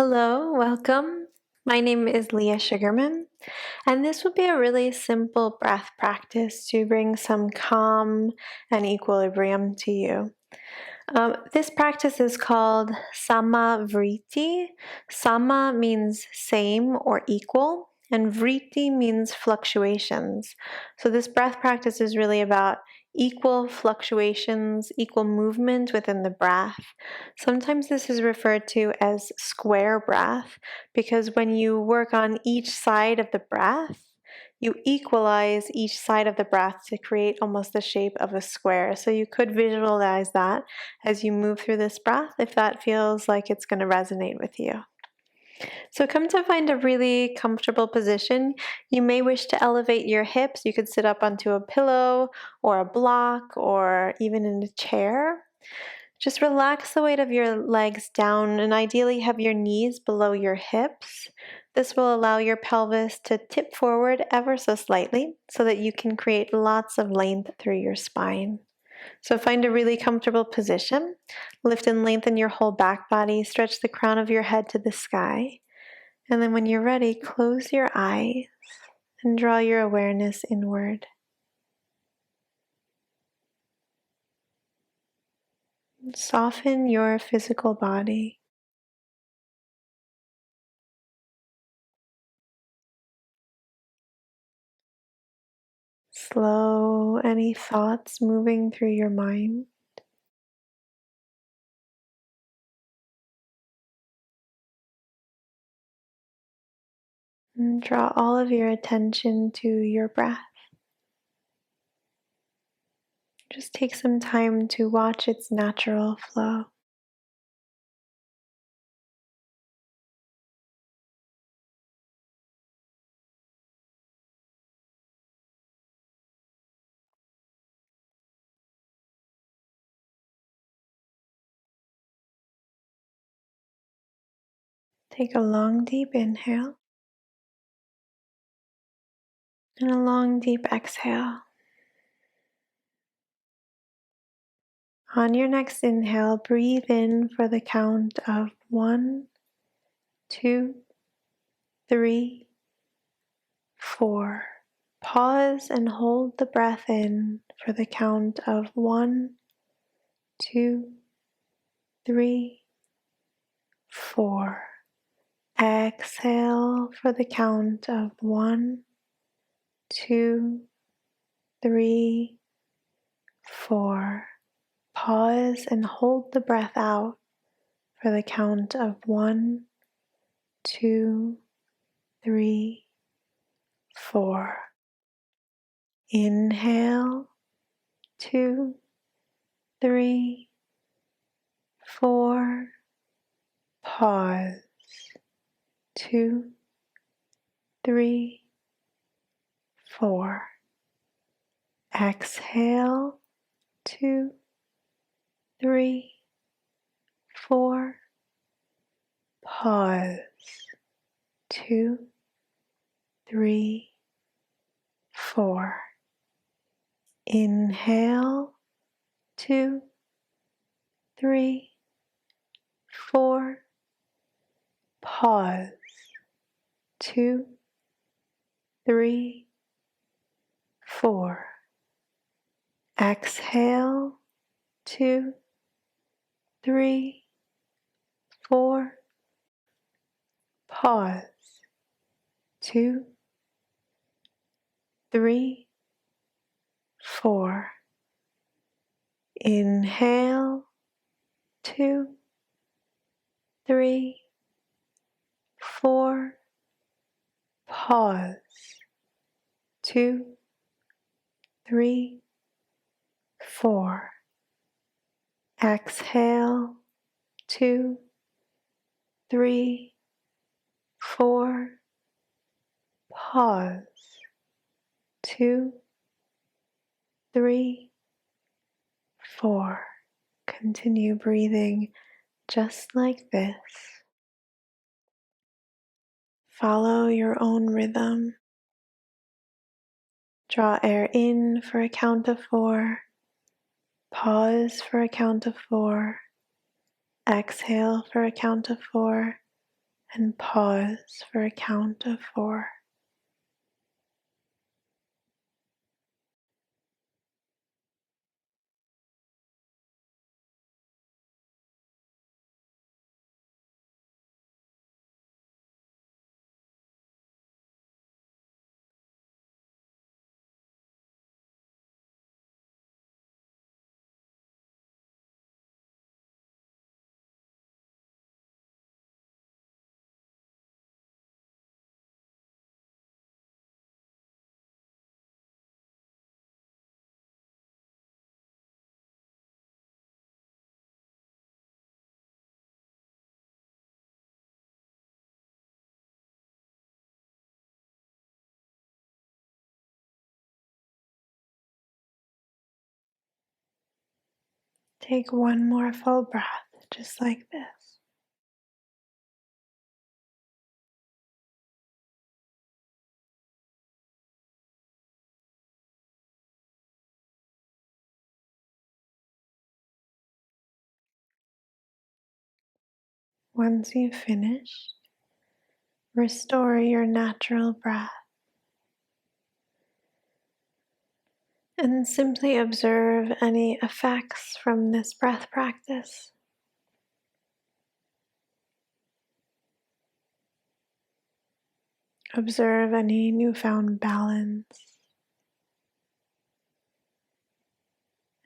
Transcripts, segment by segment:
Hello, welcome. My name is Leah Sugarman, and this will be a really simple breath practice to bring some calm and equilibrium to you. This practice is called Sama Vritti. Sama means same or equal, and Vritti means fluctuations. So, this breath practice is really about equal fluctuations, equal movement within the breath. Sometimes this is referred to as square breath because when you work on each side of the breath, you equalize each side of the breath to create almost the shape of a square. So you could visualize that as you move through this breath if that feels like it's going to resonate with you. So come to find a really comfortable position. You may wish to elevate your hips. You could sit up onto a pillow or a block or even in a chair. Just relax the weight of your legs down and ideally have your knees below your hips. This will allow your pelvis to tip forward ever so slightly so that you can create lots of length through your spine. So find a really comfortable position. Lift and lengthen your whole back body. Stretch the crown of your head to the sky. And then when you're ready, close your eyes and draw your awareness inward. Soften your physical body. Slow any thoughts moving through your mind. And draw all of your attention to your breath. Just take some time to watch its natural flow. Take a long, deep inhale and a long, deep exhale. On your next inhale, breathe in for the count of 1, 2, 3, 4. Pause and hold the breath in for the count of 1, 2, 3, 4. Exhale for the count of 1, 2, 3, 4. Pause and hold the breath out for the count of 1, 2, 3, 4. Inhale, 2, 3, 4. Pause, 2, 3, 4. Exhale, 2, 3, 4. Pause, 2, 3, 4. Inhale, 2, 3, 4. Pause, 2, 3, 4. Exhale, 2, 3, 4. Pause, 2, 3, 4. Inhale, 2, 3, 4. Pause, 2, 3, 4. Exhale, 2, 3, 4. Pause, 2, 3, 4. Continue breathing just like this. Follow your own rhythm. Draw air in for a count of 4. Pause for a count of 4. Exhale for a count of 4. and pause for a count of 4. Take one more full breath, just like this. Once you've finished, restore your natural breath and simply observe any effects from this breath practice. Observe any newfound balance,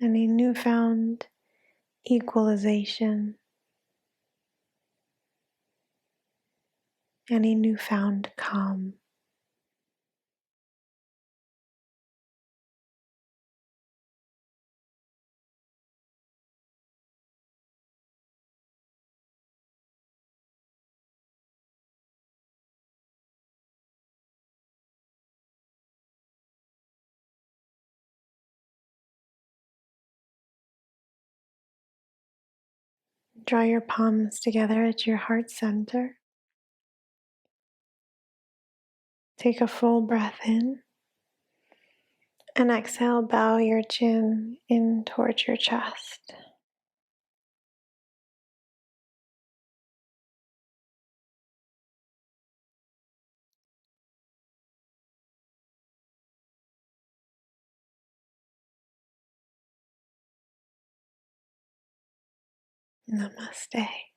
any newfound equalization, any newfound calm. Draw your palms together at your heart center. Take a full breath in, and exhale, bow your chin in towards your chest. Namaste.